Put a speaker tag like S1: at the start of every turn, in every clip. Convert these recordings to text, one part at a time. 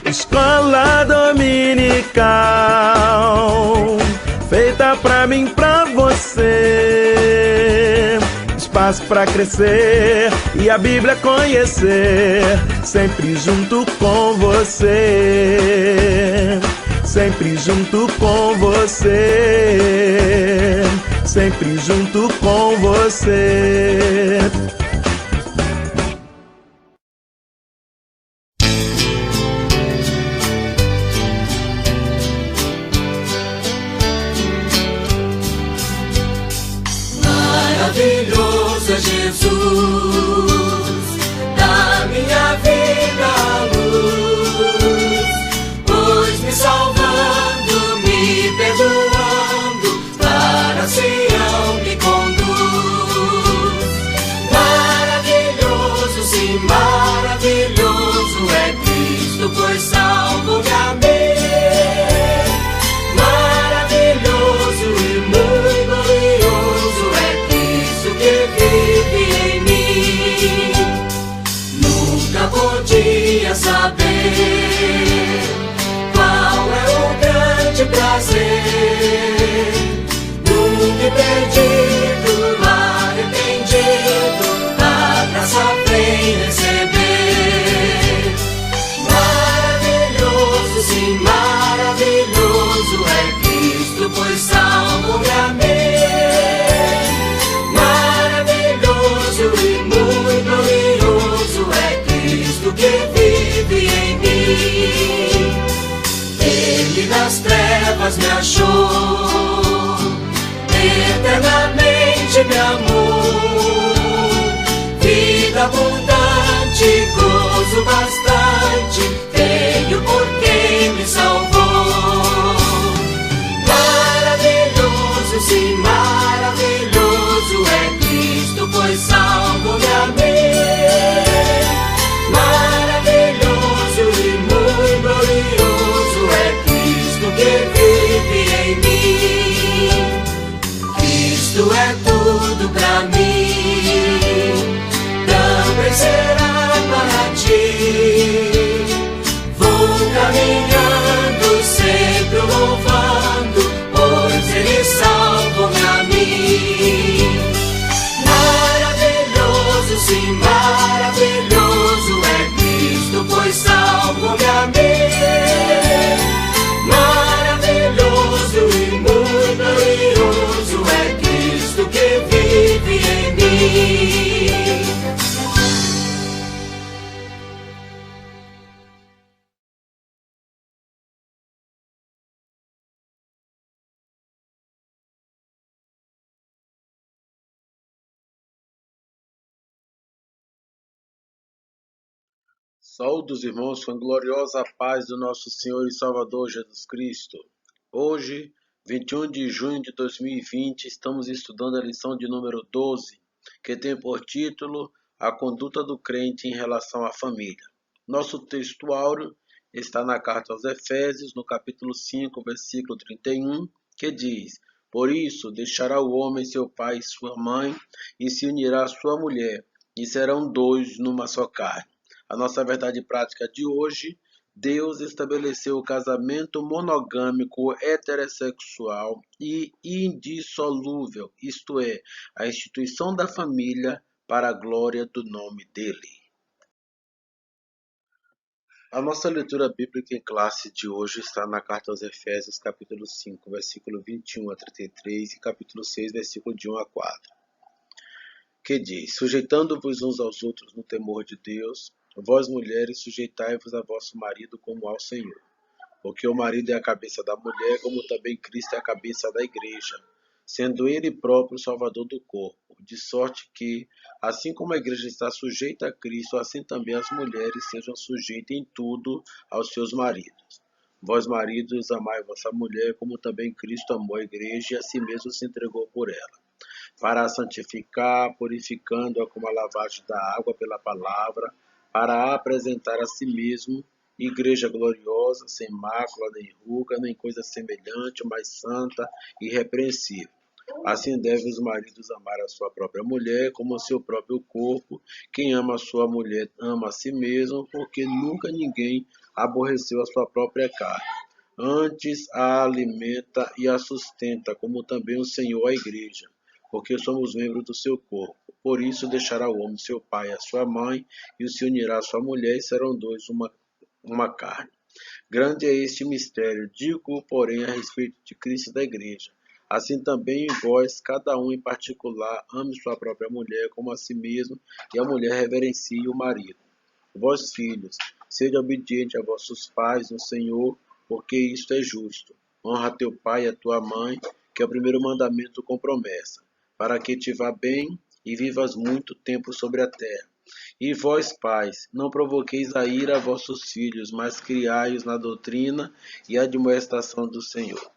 S1: Escola dominical, feita pra mim, pra você. Espaço pra crescer e a Bíblia conhecer, sempre junto com você. Sempre junto com você. Sempre junto com você.
S2: Maravilhoso é Jesus, da minha vida a luz, pois me salvando, me perdoando, para Sião me conduz. Maravilhoso, sim, maravilhoso é Cristo, pois salvo-me a mim. Maravilhoso e muito glorioso é Cristo que vive em mim. Nunca podia saber qual é o grande prazer do que perdido, arrependido, a graça vem receber. Maravilhoso, sim, maravilhoso é Cristo, pois salvo-me a mim. Maravilhoso e muito glorioso é Cristo que vive em mim. Ele das trevas me achou, eternamente me amou. Vida abundante, gozo bastante, tenho por quem me salvou. Maravilhoso, sim, maravilhoso é Cristo, pois salvo-me a mim. Maravilhoso e muito glorioso é Cristo que vive em mim. Cristo é tudo pra mim, também será para ti. Vou caminhando, sempre o louvando, pois Ele salva-me a mim. Maravilhoso, sim, maravilhoso é Cristo, pois salva-me a mim. Maravilhoso e muito glorioso é Cristo que vive em mim.
S3: Saúde, irmãos, com a gloriosa paz do nosso Senhor e Salvador Jesus Cristo. Hoje, 21 de junho de 2020, estamos estudando a lição de número 12, que tem por título A Conduta do Crente em Relação à Família. Nosso texto áureo está na carta aos Efésios, no capítulo 5, versículo 31, que diz: Por isso, deixará o homem seu pai e sua mãe, e se unirá à sua mulher, e serão dois numa só carne. A nossa verdade prática de hoje: Deus estabeleceu o casamento monogâmico, heterossexual e indissolúvel, isto é, a instituição da família para a glória do nome dele. A nossa leitura bíblica em classe de hoje está na carta aos Efésios, capítulo 5, versículo 21 a 33 e capítulo 6, versículo de 1 a 4, que diz: Sujeitando-vos uns aos outros no temor de Deus, vós mulheres, sujeitai-vos a vosso marido como ao Senhor. Porque o marido é a cabeça da mulher, como também Cristo é a cabeça da igreja, sendo ele próprio o salvador do corpo. De sorte que, assim como a igreja está sujeita a Cristo, assim também as mulheres sejam sujeitas em tudo aos seus maridos. Vós, maridos, amai vossa mulher, como também Cristo amou a igreja e a si mesmo se entregou por ela, para a santificar, purificando-a com a lavagem da água pela palavra, para a apresentar a si mesmo igreja gloriosa, sem mácula, nem ruga, nem coisa semelhante, mas santa e irrepreensível. Assim devem os maridos amar a sua própria mulher como o seu próprio corpo. Quem ama a sua mulher ama a si mesmo, porque nunca ninguém aborreceu a sua própria carne. Antes a alimenta e a sustenta, como também o Senhor a igreja, porque somos membros do seu corpo. Por isso deixará o homem seu pai e a sua mãe, e se unirá à sua mulher, e serão dois uma carne. Grande é este mistério, digo, porém, a respeito de Cristo e da igreja. Assim também vós, cada um em particular, ame sua própria mulher como a si mesmo, e a mulher reverencie o marido. Vós, filhos, sede obedientes a vossos pais no Senhor, porque isto é justo. Honra teu pai e a tua mãe, que é o primeiro mandamento com promessa, para que te vá bem e vivas muito tempo sobre a terra. E vós, pais, não provoqueis a ira a vossos filhos, mas criai-os na doutrina e admoestação do Senhor.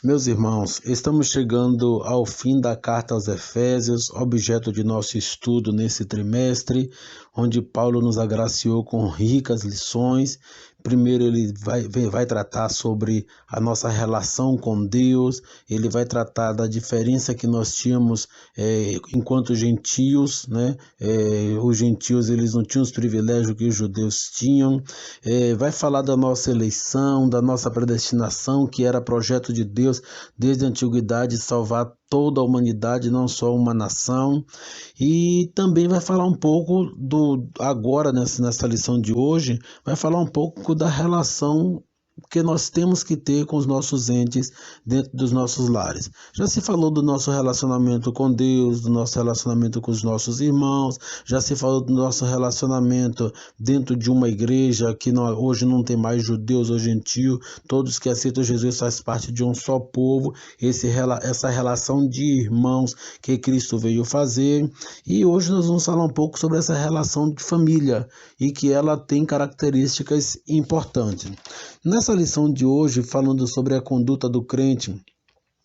S3: Meus irmãos, estamos chegando ao fim da carta aos Efésios, objeto de nosso estudo nesse trimestre, onde Paulo nos agraciou com ricas lições. Primeiro ele vai tratar sobre a nossa relação com Deus, ele vai tratar da diferença que nós tínhamos enquanto gentios, né? Os gentios eles não tinham os privilégios que os judeus tinham, vai falar da nossa eleição, da nossa predestinação, que era projeto de Deus desde a antiguidade salvar toda a humanidade, não só uma nação, e também vai falar um pouco agora nessa lição de hoje, vai falar um pouco da relação que nós temos que ter com os nossos entes dentro dos nossos lares. Já se falou do nosso relacionamento com Deus, do nosso relacionamento com os nossos irmãos, já se falou do nosso relacionamento dentro de uma igreja que hoje não tem mais judeus ou gentios, todos que aceitam Jesus fazem parte de um só povo, essa relação de irmãos que Cristo veio fazer. E hoje nós vamos falar um pouco sobre essa relação de família e que ela tem características importantes. Nessa lição de hoje, falando sobre a conduta do crente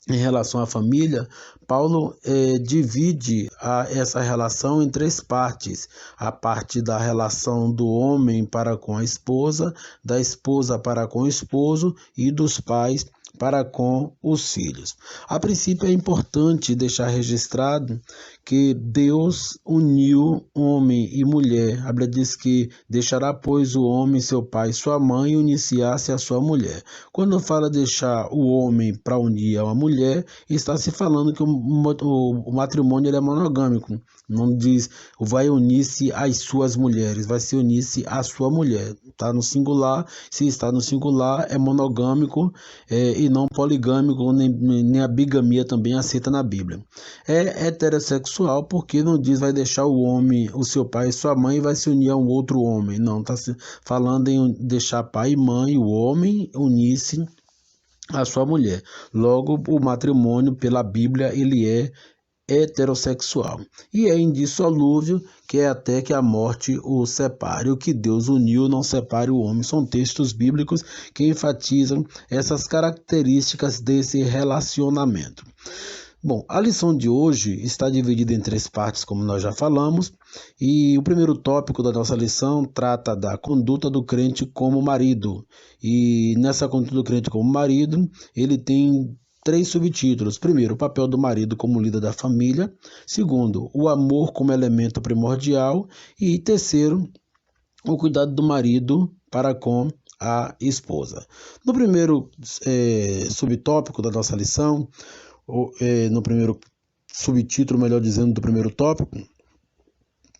S3: em relação à família, Paulo divide essa relação em três partes. A parte da relação do homem para com a esposa, da esposa para com o esposo e dos pais para com os filhos. A princípio é importante deixar registrado que Deus uniu homem e mulher. A Bíblia diz que deixará, pois, o homem seu pai e sua mãe e unir-se-á a sua mulher. Quando fala deixar o homem para unir a uma mulher, está se falando que o matrimônio ele é monogâmico. Não diz vai unir-se às suas mulheres, vai se unir-se à sua mulher. Está no singular, se está no singular é monogâmico e não poligâmico, nem a bigamia também aceita na Bíblia. É heterossexual porque não diz vai deixar o homem, o seu pai e sua mãe e vai se unir a um outro homem. Não, está falando em deixar pai e mãe, o homem unir-se à sua mulher. Logo, o matrimônio pela Bíblia ele é heterossexual e é indissolúvel, que é até que a morte o separe. O que Deus uniu não separe o homem. São textos bíblicos que enfatizam essas características desse relacionamento. Bom, a lição de hoje está dividida em três partes, como nós já falamos, e o primeiro tópico da nossa lição trata da conduta do crente como marido. E nessa conduta do crente como marido, ele tem três subtítulos. Primeiro, o papel do marido como líder da família. Segundo, o amor como elemento primordial. E terceiro, o cuidado do marido para com a esposa. No primeiro subtópico da nossa lição, no primeiro subtítulo, melhor dizendo, do primeiro tópico,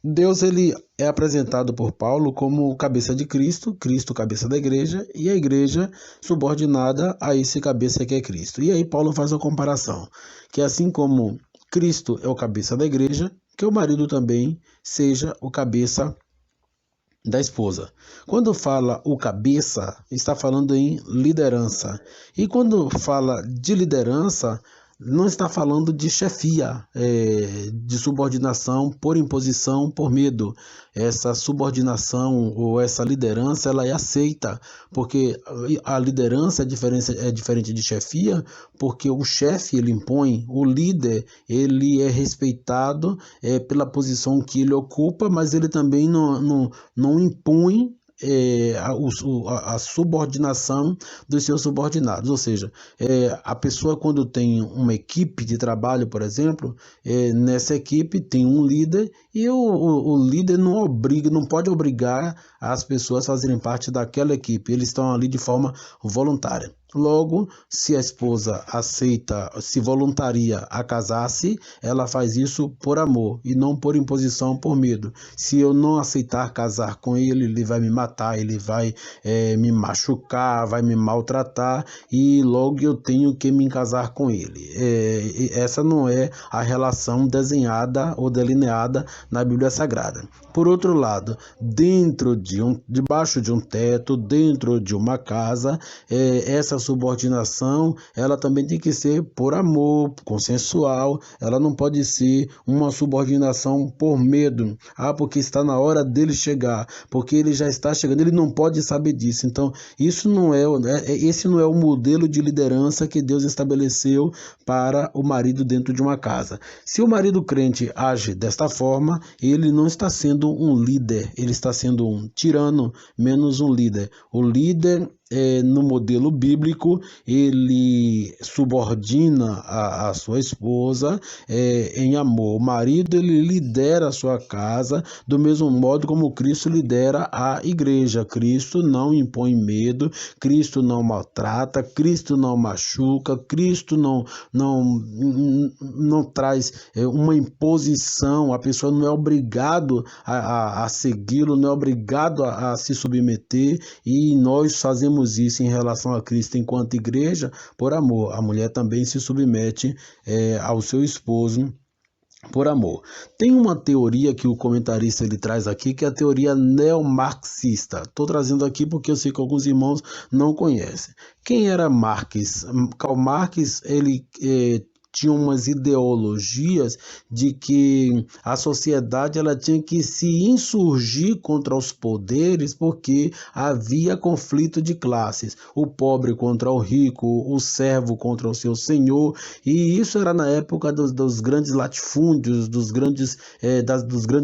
S3: Deus ele é apresentado por Paulo como cabeça de Cristo, Cristo cabeça da igreja e a igreja subordinada a esse cabeça que é Cristo. E aí Paulo faz a comparação, que assim como Cristo é o cabeça da igreja, que o marido também seja o cabeça da esposa. Quando fala o cabeça, está falando em liderança. E quando fala de liderança, não está falando de chefia, de subordinação por imposição, por medo. Essa subordinação ou essa liderança, ela é aceita, porque a liderança é diferente de chefia, porque o chefe ele impõe, o líder ele é respeitado pela posição que ele ocupa, mas ele também não impõe
S4: a subordinação dos seus subordinados, ou seja, a pessoa quando tem uma equipe de trabalho, por exemplo, nessa equipe tem um líder e o líder não pode obrigar as pessoas a fazerem parte daquela equipe, eles estão ali de forma voluntária. Logo, se a esposa aceita, se voluntaria a casar-se, ela faz isso por amor e não por imposição, por medo. Se eu não aceitar casar com ele, ele vai me matar, ele vai me machucar, vai me maltratar e logo eu tenho que me casar com ele. Essa não é a relação desenhada ou delineada na Bíblia Sagrada. Por outro lado, debaixo de um teto, dentro de uma casa, essa subordinação, ela também tem que ser por amor, consensual, ela não pode ser uma subordinação por medo, porque está na hora dele chegar, porque ele já está chegando, ele não pode saber disso. Então, esse não é o modelo de liderança que Deus estabeleceu para o marido dentro de uma casa. Se o marido crente age desta forma, ele não está sendo um líder, ele está sendo um tirano, menos um líder. O líder, no modelo bíblico, ele subordina a sua esposa em amor. O marido, ele lidera a sua casa do mesmo modo como Cristo lidera a igreja. Cristo não impõe medo, Cristo não maltrata, Cristo não machuca, Cristo não traz uma imposição. A pessoa não é obrigado a segui-lo, não é obrigado a se submeter, e nós fazemos isso em relação a Cristo enquanto igreja por amor. A mulher também se submete ao seu esposo por amor. Tem uma teoria que o comentarista ele traz aqui, que é a teoria neomarxista. Estou trazendo aqui porque eu sei que alguns irmãos não conhecem. Quem era Marx? Karl Marx, ele tinha umas ideologias de que a sociedade ela tinha que se insurgir contra os poderes porque havia conflito de classes, o pobre contra o rico, o servo contra o seu senhor, e isso era na época dos grandes latifúndios, dos grandes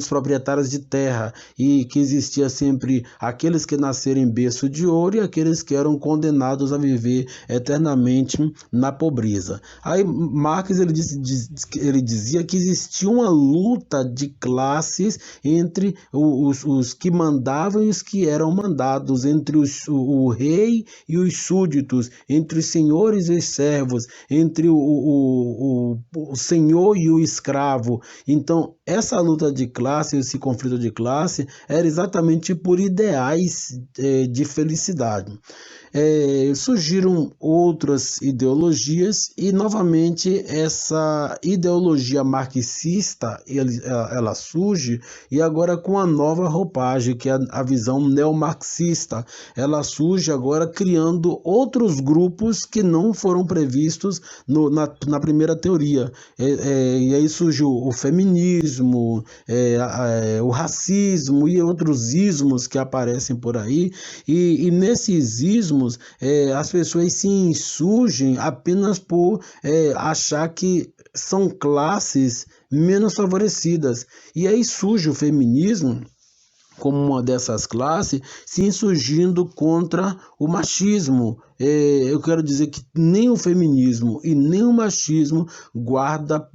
S4: proprietários de terra, e que existia sempre aqueles que nasceram em berço de ouro e aqueles que eram condenados a viver eternamente na pobreza. Aí Marx ele dizia que existia uma luta de classes entre os que mandavam e os que eram mandados, entre o rei e os súditos, entre os senhores e os servos, entre o senhor e o escravo. Então, essa luta de classe, esse conflito de classe, era exatamente por ideais de felicidade. Surgiram outras ideologias e novamente essa ideologia marxista ela surge, e agora com a nova roupagem, que é a visão neomarxista. Ela surge agora criando outros grupos que não foram previstos na primeira teoria, e aí surgiu o feminismo, o racismo e outros ismos que aparecem por aí, e nesses ismos as pessoas se insurgem apenas por achar que são classes menos favorecidas. E aí surge o feminismo como uma dessas classes, se insurgindo contra o machismo. Eu quero dizer que nem o feminismo e nem o machismo guarda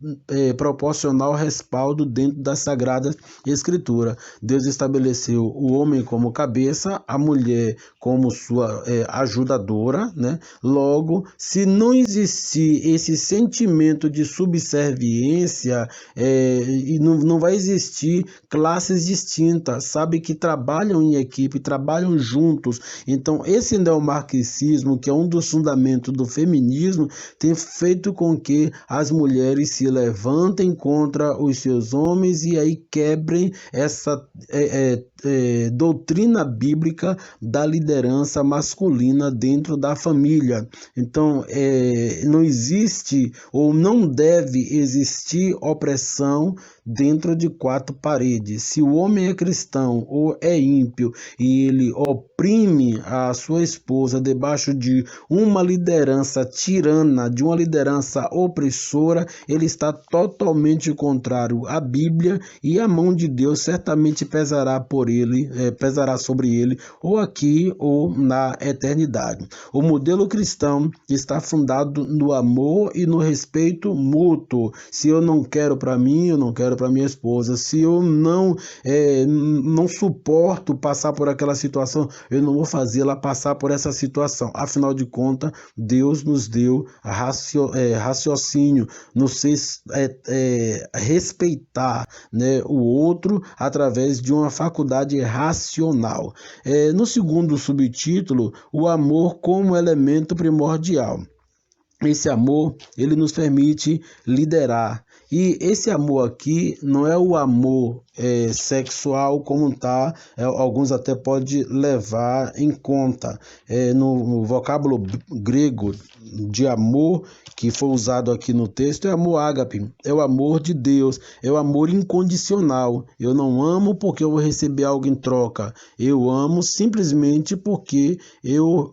S4: proporcional respaldo dentro da Sagrada Escritura. Deus estabeleceu o homem como cabeça, a mulher como sua ajudadora, né? Logo, se não existir esse sentimento de subserviência, não vai existir classes distintas, sabe, que trabalham em equipe, trabalham juntos. Então, esse neomarxismo, que é um dos fundamentos do feminismo, tem feito com que as mulheres se levantem contra os seus homens e aí quebrem essa doutrina bíblica da liderança masculina dentro da família. Então, não existe ou não deve existir opressão dentro de quatro paredes. Se o homem é cristão ou é ímpio e ele oprime a sua esposa debaixo de uma liderança tirana, de uma liderança opressora, ele está totalmente contrário à Bíblia, e a mão de Deus certamente pesará pesará sobre ele, ou aqui ou na eternidade. O modelo cristão está fundado no amor e no respeito mútuo. Se eu não quero para mim, eu não quero para minha esposa. Se eu não suporto passar por aquela situação, eu não vou fazê-la passar por essa situação. Afinal de contas, Deus nos deu raciocínio, nos fez respeitar, né, o outro através de uma faculdade racional. No segundo subtítulo, o amor como elemento primordial. Esse amor, ele nos permite liderar. E esse amor aqui não é o amor sexual como tá, alguns até podem levar em conta. No vocábulo grego de amor que foi usado aqui no texto é amor ágape, é o amor de Deus, é o amor incondicional. Eu não amo porque eu vou receber algo em troca, eu amo simplesmente porque eu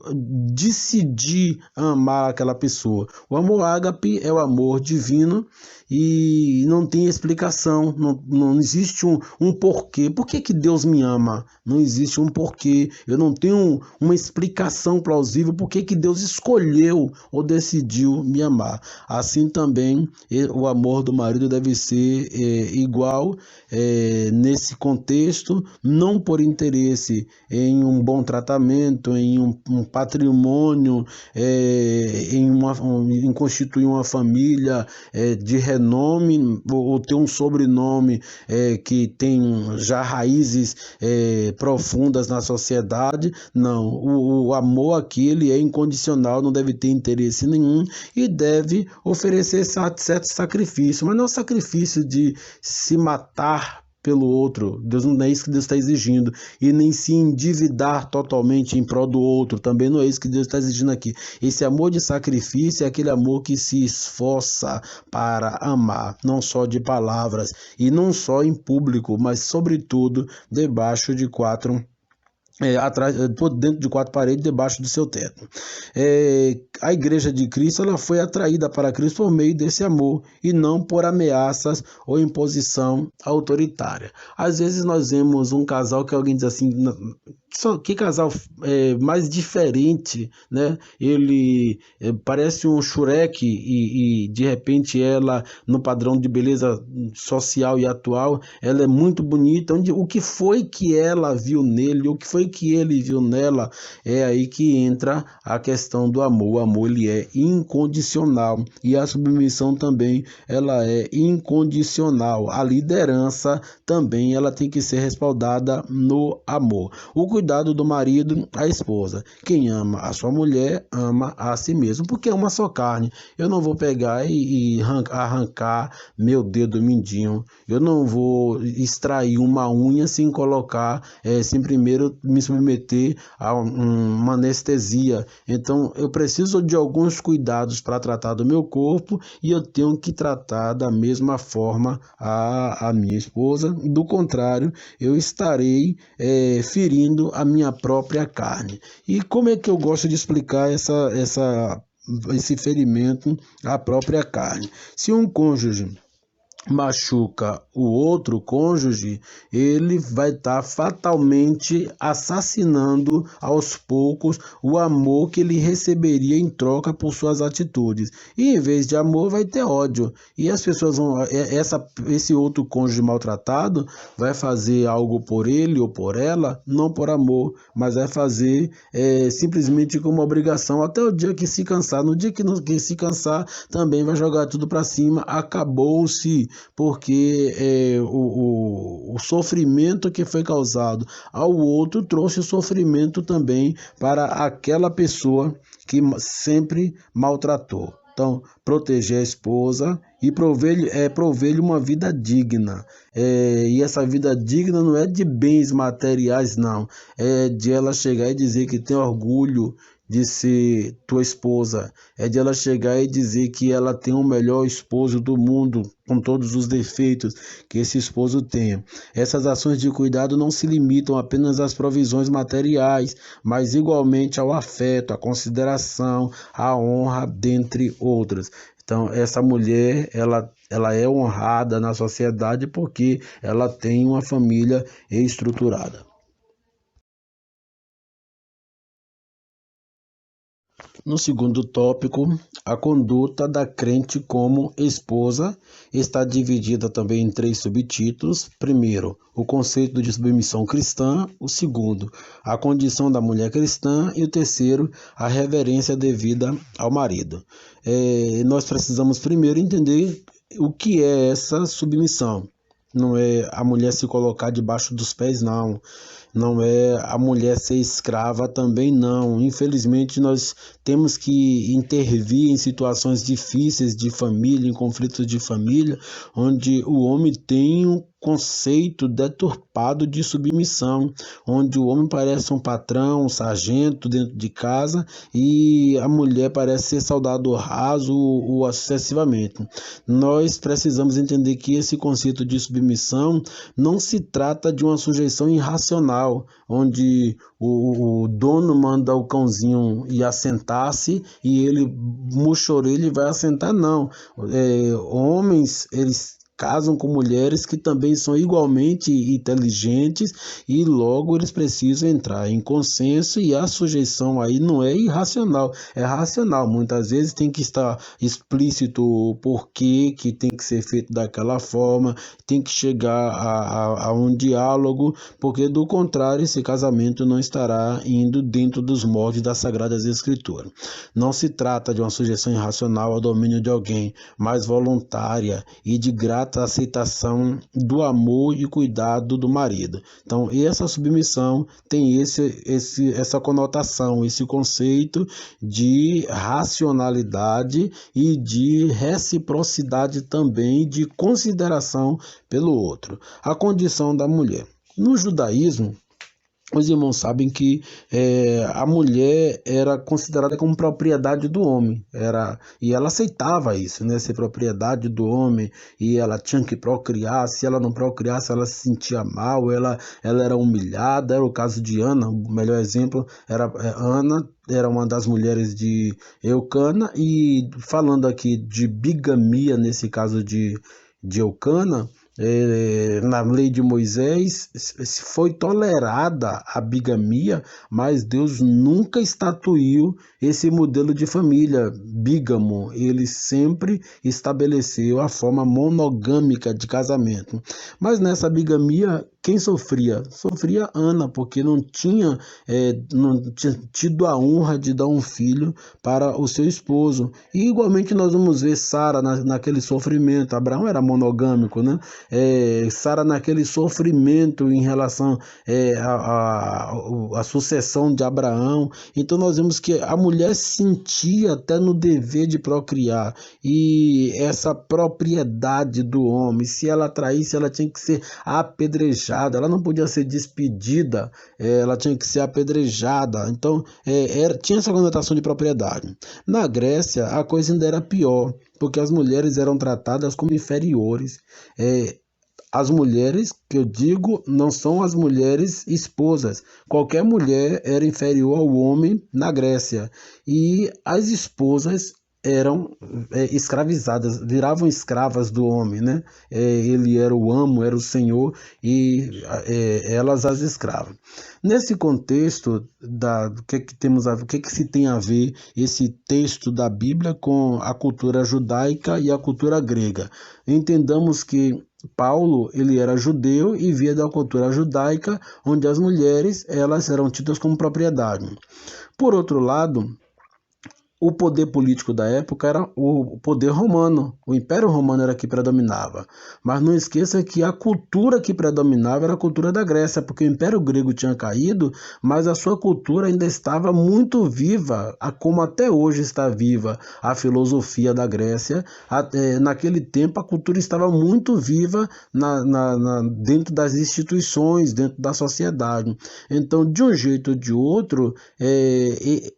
S4: decidi amar aquela pessoa. O amor ágape é o amor divino e não tem explicação, não existe um porquê. Por que Deus me ama? Não existe um porquê, eu não tenho uma explicação plausível por que Deus escolheu ou decidiu me amar. Assim também o amor do marido deve ser igual nesse contexto, não por interesse em um bom tratamento, em um patrimônio, em constituir uma família de renome, ou ter um sobrenome que tem já raízes profundas na sociedade. Não, o amor aqui ele é incondicional, não deve ter interesse nenhum e deve oferecer certo sacrifício, mas não é sacrifício de se matar pelo outro. Deus não é isso que Deus está exigindo, e nem se endividar totalmente em prol do outro, também não é isso que Deus está exigindo aqui. Esse amor de sacrifício é aquele amor que se esforça para amar, não só de palavras e não só em público, mas sobretudo debaixo de dentro de quatro paredes, debaixo do seu teto. A igreja de Cristo, ela foi atraída para Cristo por meio desse amor e não por ameaças ou imposição autoritária. Às vezes nós vemos um casal que alguém diz assim, que casal mais diferente, né? Ele parece um Shrek e de repente ela, no padrão de beleza social e atual, ela é muito bonita. O que foi que ela viu nele, o que foi que ele viu nela? É aí que entra a questão do amor. O amor ele é incondicional e a submissão também ela é incondicional. A liderança também ela tem que ser respaldada no amor. O cuidado do marido à esposa. Quem ama a sua mulher ama a si mesmo, porque é uma só carne. Eu não vou pegar e arrancar meu dedo mindinho. Eu não vou extrair uma unha sem colocar, sem primeiro me submeter a uma anestesia. Então eu preciso de alguns cuidados para tratar do meu corpo e eu tenho que tratar da mesma forma a minha esposa. Do contrário, eu estarei ferindo a minha própria carne. E como é que eu gosto de explicar esse ferimento à própria carne? Se um cônjuge machuca o outro cônjuge, ele vai estar fatalmente assassinando aos poucos o amor que ele receberia em troca por suas atitudes. E em vez de amor vai ter ódio. E as pessoas vão, esse outro cônjuge maltratado vai fazer algo por ele ou por ela, não por amor, mas vai fazer simplesmente como obrigação, até o dia que se cansar. No dia que se cansar, também vai jogar tudo para cima. Acabou-se, porque o sofrimento que foi causado ao outro trouxe sofrimento também para aquela pessoa que sempre maltratou. Então, proteger a esposa e prover-lhe uma vida digna. E essa vida digna não é de bens materiais, não. É de ela chegar e dizer que tem orgulho de ser tua esposa, é de ela chegar e dizer que ela tem o melhor esposo do mundo, com todos os defeitos que esse esposo tenha. Essas ações de cuidado não se limitam apenas às provisões materiais, mas igualmente ao afeto, à consideração, à honra, dentre outras. Então, essa mulher, ela é honrada na sociedade porque ela tem uma família estruturada. No segundo tópico, a conduta da crente como esposa está dividida também em 3 subtítulos. Primeiro, o conceito de submissão cristã. O segundo, a condição da mulher cristã. E o terceiro, a reverência devida ao marido. Nós precisamos primeiro entender o que é essa submissão. Não é a mulher se colocar debaixo dos pés, não. Não é a mulher ser escrava também, não. Infelizmente, nós temos que intervir em situações difíceis de família, em conflitos de família, onde o homem tem um conceito deturpado de submissão, onde o homem parece um patrão, um sargento dentro de casa e a mulher parece ser soldado raso ou sucessivamente. Nós precisamos entender que esse conceito de submissão não se trata de uma sujeição irracional, onde o dono manda o cãozinho ir assentar-se e ele murcha a orelha e vai assentar, não. Homens, eles casam com mulheres que também são igualmente inteligentes e logo eles precisam entrar em consenso, e a sujeição aí não é irracional, é racional. Muitas vezes tem que estar explícito o porquê que tem que ser feito daquela forma, tem que chegar a um diálogo, porque do contrário esse casamento não estará indo dentro dos moldes das Sagradas Escrituras. Não se trata de uma sujeição irracional ao domínio de alguém, mas voluntária e de grata aceitação do amor e cuidado do marido. Então, essa submissão tem essa conotação, esse conceito de racionalidade e de reciprocidade também, de consideração pelo outro. A condição da mulher. No judaísmo, os irmãos sabem que a mulher era considerada como propriedade do homem, e ela aceitava isso, né, ser propriedade do homem, e ela tinha que procriar. Se ela não procriasse, ela se sentia mal, ela era humilhada. Era o caso de Ana, o melhor exemplo era Ana, era uma das mulheres de Eucana. E falando aqui de bigamia, nesse caso de Eucana, na lei de Moisés foi tolerada a bigamia, mas Deus nunca estatuiu esse modelo de família bígamo. Ele sempre estabeleceu a forma monogâmica de casamento. Mas nessa bigamia, quem sofria? Sofria Ana, porque não tinha tido a honra de dar um filho para o seu esposo. E igualmente nós vamos ver Sara naquele sofrimento. Abraão era monogâmico, né? Sara naquele sofrimento em relação à sucessão de Abraão. Então nós vemos que a mulher sentia até no dever de procriar, e essa propriedade do homem, se ela traísse, ela tinha que ser apedrejada, ela não podia ser despedida, ela tinha que ser apedrejada. Então tinha essa conotação de propriedade. Na Grécia a coisa ainda era pior, porque as mulheres eram tratadas como inferiores. As mulheres que eu digo não são as mulheres esposas. Qualquer mulher era inferior ao homem na Grécia. E as esposas eram escravizadas, viravam escravas do homem, né? Ele era o amo, era o senhor, e elas as escravas. Nesse contexto, o que se tem a ver esse texto da Bíblia com a cultura judaica e a cultura grega? Entendamos que Paulo, ele era judeu e via da cultura judaica, onde as mulheres elas eram tidas como propriedade. Por outro lado, o poder político da época era o poder romano, o Império Romano era que predominava. Mas não esqueça que a cultura que predominava era a cultura da Grécia, porque o Império Grego tinha caído, mas a sua cultura ainda estava muito viva, como até hoje está viva a filosofia da Grécia. Naquele tempo a cultura estava muito viva dentro das instituições, dentro da sociedade. Então, de um jeito ou de outro,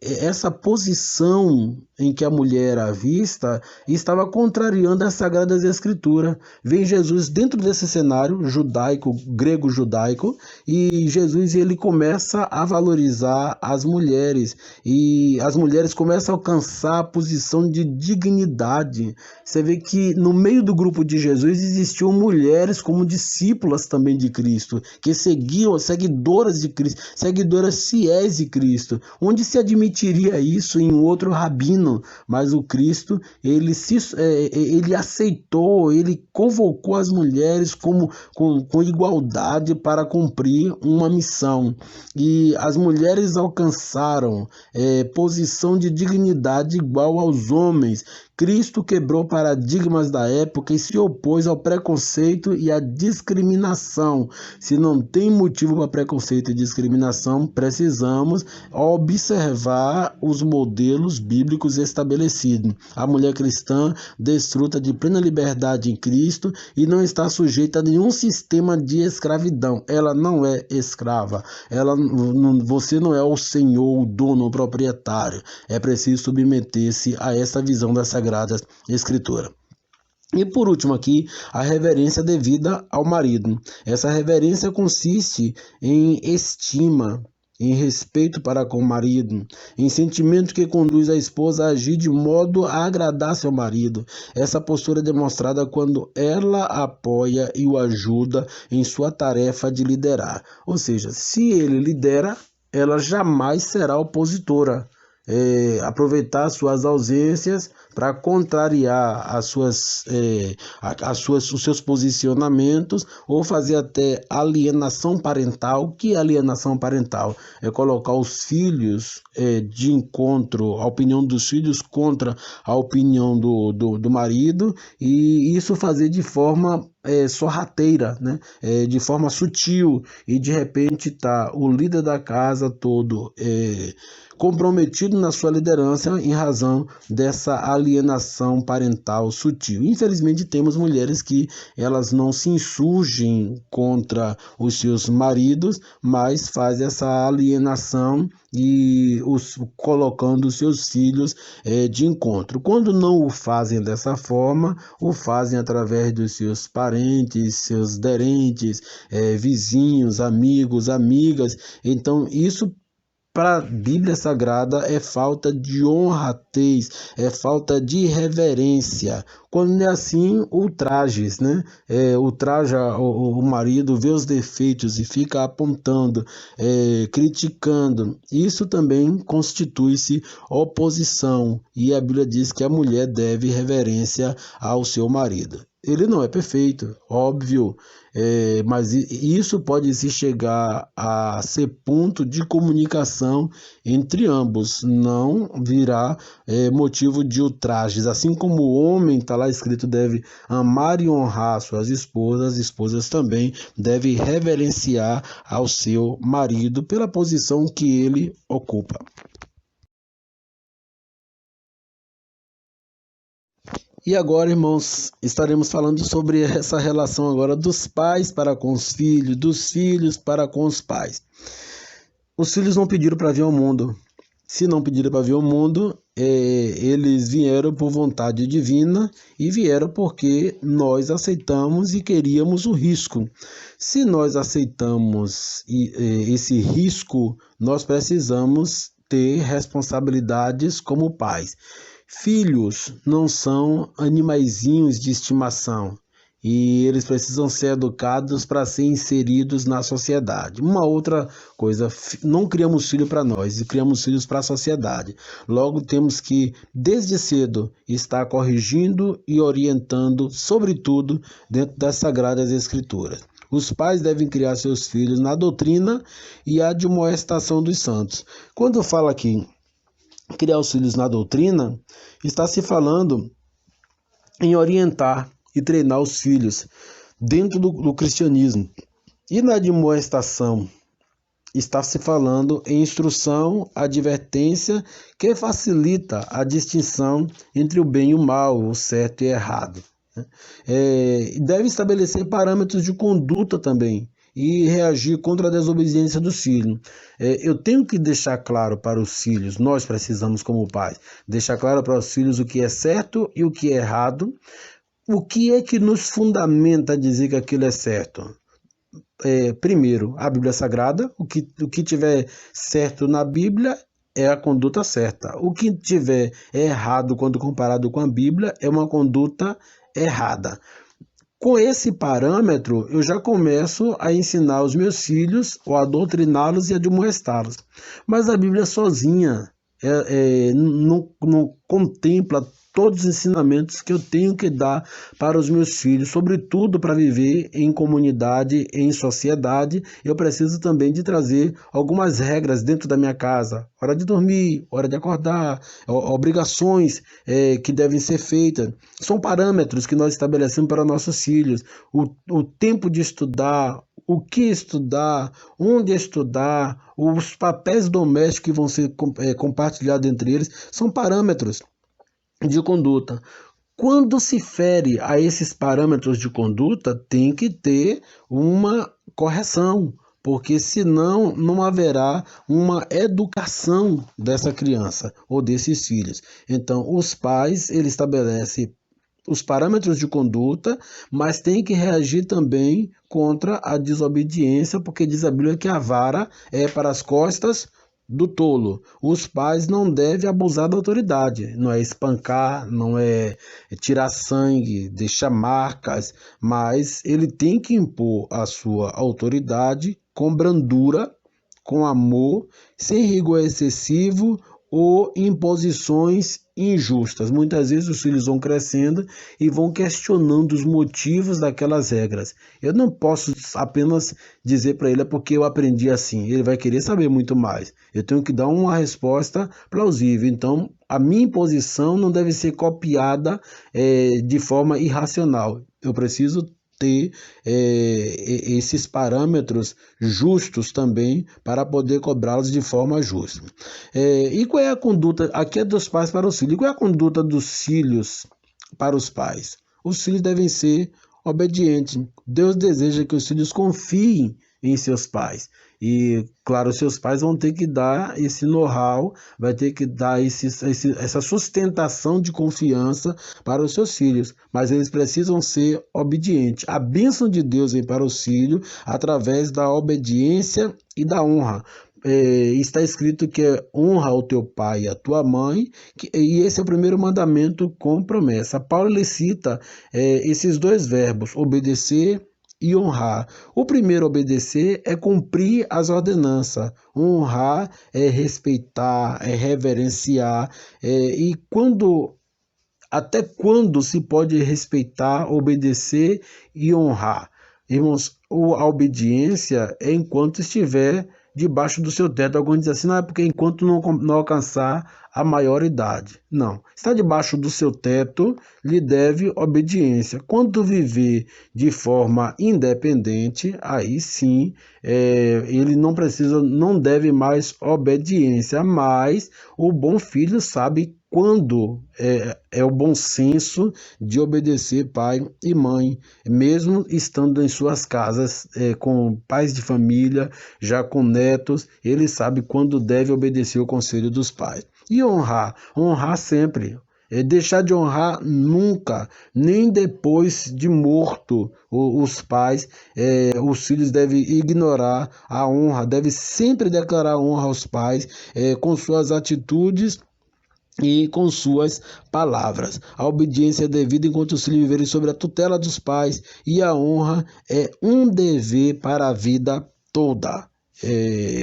S4: essa posição em que a mulher era vista estava contrariando as Sagradas Escrituras. Vem Jesus dentro desse cenário judaico, grego-judaico, e Jesus ele começa a valorizar as mulheres, e as mulheres começam a alcançar a posição de dignidade. Você vê que no meio do grupo de Jesus existiam mulheres como discípulas também de Cristo, que seguiam, seguidoras de Cristo, seguidoras fiéis de Cristo. Onde se admitiria isso em outro rabino? Mas o Cristo, ele aceitou, ele convocou as mulheres com igualdade para cumprir uma missão. E as mulheres alcançaram posição de dignidade igual aos homens. Cristo quebrou paradigmas da época e se opôs ao preconceito e à discriminação. Se não tem motivo para preconceito e discriminação, precisamos observar os modelos bíblicos estabelecidos. A mulher cristã desfruta de plena liberdade em Cristo e não está sujeita a nenhum sistema de escravidão. Ela não é escrava. Você não é o senhor, o dono, o proprietário. É preciso submeter-se a essa visão da Sagrada Escritura. E por último aqui, a reverência devida ao marido. Essa reverência consiste em estima, em respeito para com o marido, em sentimento que conduz a esposa a agir de modo a agradar seu marido. Essa postura é demonstrada quando ela apoia e o ajuda em sua tarefa de liderar. Ou seja, se ele lidera, ela jamais será opositora. Aproveitar suas ausências para contrariar os seus posicionamentos ou fazer até alienação parental. Que alienação parental? É colocar os filhos de encontro, a opinião dos filhos contra a opinião do marido, e isso fazer de forma sorrateira, né? De forma sutil, e de repente tá o líder da casa todo comprometido na sua liderança em razão dessa alienação parental sutil. Infelizmente temos mulheres que elas não se insurgem contra os seus maridos, mas fazem essa alienação e colocando os seus filhos de encontro. Quando não o fazem dessa forma, o fazem através dos seus parentes, seus derentes, vizinhos, amigos, amigas. Então isso, para a Bíblia Sagrada, é falta de honradez, é falta de reverência. Quando não é assim, ultrajes, né? Ultraja o marido, vê os defeitos e fica apontando, criticando. Isso também constitui-se oposição, e a Bíblia diz que a mulher deve reverência ao seu marido. Ele não é perfeito, óbvio, mas isso pode se chegar a ser ponto de comunicação entre ambos, não virá motivo de ultrajes. Assim como o homem, está lá escrito, deve amar e honrar suas esposas, as esposas também devem reverenciar ao seu marido pela posição que ele ocupa. E agora, irmãos, estaremos falando sobre essa relação agora dos pais para com os filhos, dos filhos para com os pais. Os filhos não pediram para vir ao mundo. Se não pediram para vir ao mundo, eles vieram por vontade divina e vieram porque nós aceitamos e queríamos o risco. Se nós aceitamos esse risco, nós precisamos ter responsabilidades como pais. Filhos não são animaizinhos de estimação e eles precisam ser educados para serem inseridos na sociedade. Uma outra coisa, não criamos filhos para nós, criamos filhos para a sociedade. Logo, temos que, desde cedo, estar corrigindo e orientando, sobretudo, dentro das Sagradas Escrituras. Os pais devem criar seus filhos na doutrina e a admoestação dos santos. Quando eu falo aqui criar os filhos na doutrina, está se falando em orientar e treinar os filhos dentro do cristianismo. E na admoestação, está se falando em instrução, advertência, que facilita a distinção entre o bem e o mal, o certo e o errado. Deve estabelecer parâmetros de conduta também e reagir contra a desobediência dos filhos. Eu tenho que deixar claro para os filhos, nós precisamos como pais, deixar claro para os filhos o que é certo e o que é errado. O que é que nos fundamenta a dizer que aquilo é certo? Primeiro, a Bíblia Sagrada. O que tiver certo na Bíblia é a conduta certa. O que tiver errado quando comparado com a Bíblia é uma conduta errada. Com esse parâmetro, eu já começo a ensinar os meus filhos, ou a doutriná-los e a admoestá-los. Mas a Bíblia sozinha não contempla todos os ensinamentos que eu tenho que dar para os meus filhos, sobretudo para viver em comunidade, em sociedade. Eu preciso também de trazer algumas regras dentro da minha casa, hora de dormir, hora de acordar, obrigações que devem ser feitas. São parâmetros que nós estabelecemos para nossos filhos, o tempo de estudar, o que estudar, onde estudar, os papéis domésticos que vão ser compartilhados entre eles, são parâmetros de conduta. Quando se fere a esses parâmetros de conduta, tem que ter uma correção, porque senão não haverá uma educação dessa criança ou desses filhos. Então, os pais, eles estabelecem os parâmetros de conduta, mas tem que reagir também contra a desobediência, porque diz a Bíblia que a vara é para as costas do tolo. Os pais não devem abusar da autoridade, não é espancar, não é tirar sangue, deixar marcas, mas ele tem que impor a sua autoridade com brandura, com amor, sem rigor excessivo ou imposições injustas. Muitas vezes os filhos vão crescendo e vão questionando os motivos daquelas regras. Eu não posso apenas dizer para ele porque eu aprendi assim. Ele vai querer saber muito mais. Eu tenho que dar uma resposta plausível. Então, a minha imposição não deve ser copiada de forma irracional. Eu preciso ter esses parâmetros justos também para poder cobrá-los de forma justa. E qual é a conduta? Aqui é dos pais para os filhos. E qual é a conduta dos filhos para os pais? Os filhos devem ser obedientes. Deus deseja que os filhos confiem em seus pais. E, claro, seus pais vão ter que dar esse know-how, vai ter que dar essa sustentação de confiança para os seus filhos, mas eles precisam ser obedientes. A bênção de Deus vem para os filhos através da obediência e da honra. Está escrito que honra o teu pai e a tua mãe, e esse é o primeiro mandamento com promessa. Paulo ele cita esses dois verbos, obedecer e honrar. O primeiro, obedecer, é cumprir as ordenanças. Honrar é respeitar, é reverenciar. Até quando se pode respeitar, obedecer e honrar? Irmãos, a obediência é enquanto estiver debaixo do seu teto. Alguns dizem assim, não é porque enquanto não alcançar a maioridade. Não, está debaixo do seu teto, lhe deve obediência. Quando viver de forma independente, aí sim, ele não deve mais obediência, mas o bom filho sabe quando é o bom senso de obedecer pai e mãe, mesmo estando em suas casas com pais de família, já com netos, ele sabe quando deve obedecer o conselho dos pais. E honrar sempre. Deixar de honrar nunca, nem depois de morto os pais. Os filhos devem ignorar a honra, devem sempre declarar honra aos pais com suas atitudes e com suas palavras. A obediência é devida enquanto os filhos viverem sob a tutela dos pais, e a honra é um dever para a vida toda.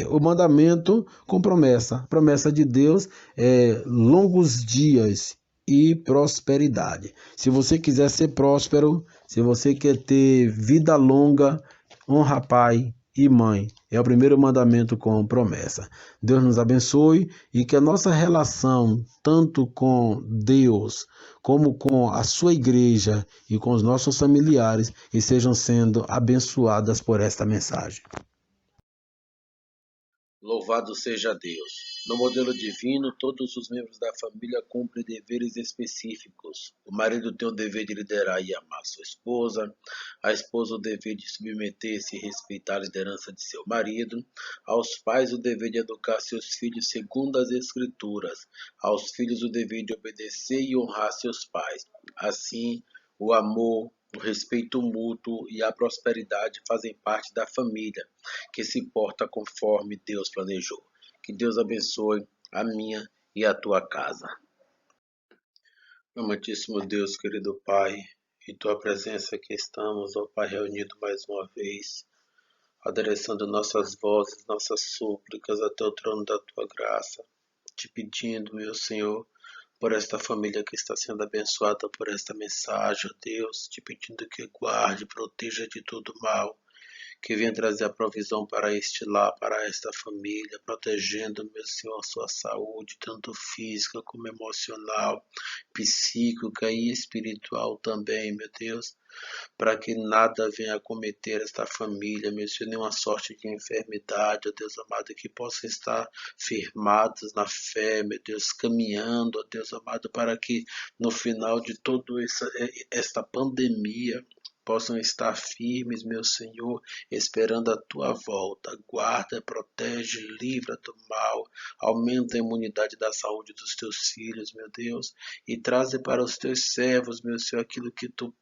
S4: O mandamento com promessa de Deus é longos dias e prosperidade. Se você quiser ser próspero, se você quer ter vida longa, honra pai e mãe. É o primeiro mandamento com promessa. Deus nos abençoe e que a nossa relação, tanto com Deus, como com a sua igreja e com os nossos familiares, estejam sendo abençoadas por esta mensagem.
S3: Louvado seja Deus! No modelo divino, todos os membros da família cumprem deveres específicos. O marido tem o dever de liderar e amar sua esposa, a esposa o dever de submeter-se e respeitar a liderança de seu marido, aos pais o dever de educar seus filhos segundo as Escrituras, aos filhos o dever de obedecer e honrar seus pais. Assim, o amor, o respeito mútuo e a prosperidade fazem parte da família, que se porta conforme Deus planejou. Que Deus abençoe a minha e a tua casa. Meu amantíssimo Deus, querido Pai, em tua presença aqui estamos, ó Pai, reunidos mais uma vez, adereçando nossas vozes, nossas súplicas até o trono da tua graça, te pedindo, meu Senhor, por esta família que está sendo abençoada por esta mensagem, ó Deus, te pedindo que guarde, proteja de todo mal, que venha trazer a provisão para este lar, para esta família, protegendo, meu Senhor, a sua saúde, tanto física como emocional, psíquica e espiritual também, meu Deus, para que nada venha acometer esta família, meu Senhor, nenhuma sorte de enfermidade, ó Deus amado, que possam estar firmados na fé, meu Deus, caminhando, ó Deus amado, para que no final de toda esta pandemia, possam estar firmes, meu Senhor, esperando a tua volta. Guarda, protege, livra do mal, aumenta a imunidade da saúde dos teus filhos, meu Deus, e traze para os teus servos, meu Senhor, aquilo que tu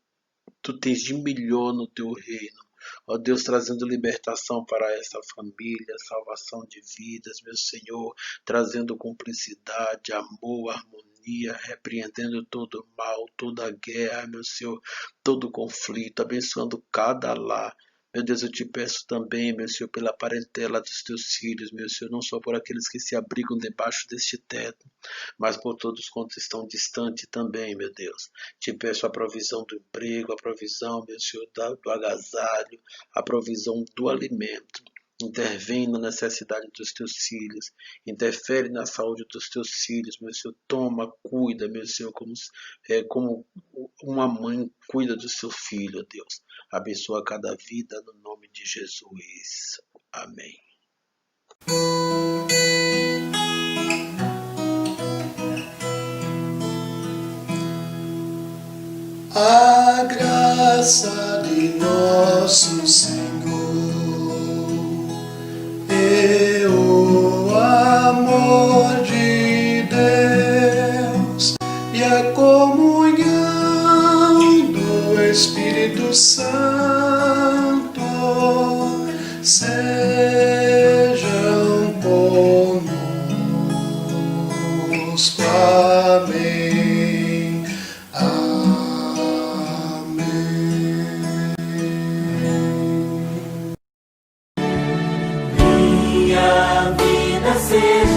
S3: tens de melhor no teu reino. Ó Deus, trazendo libertação para essa família, salvação de vidas, meu Senhor, trazendo cumplicidade, amor, harmonia, repreendendo todo mal, toda guerra, meu Senhor, todo conflito, abençoando cada lar. Meu Deus, eu te peço também, meu Senhor, pela parentela dos teus filhos, meu Senhor, não só por aqueles que se abrigam debaixo deste teto, mas por todos quantos estão distantes também, meu Deus. Te peço a provisão do emprego, a provisão, meu Senhor, do agasalho, a provisão do alimento. Intervém na necessidade dos teus filhos, interfere na saúde dos teus filhos, meu Senhor, toma, cuida, meu Senhor, como uma mãe cuida do seu filho, ó Deus. Abençoa cada vida no nome de Jesus. Amém.
S5: A graça de nosso Senhor e o amor de Deus e a comunhão do Espírito Santo sejam conosco. Amém.
S2: Minha vida seja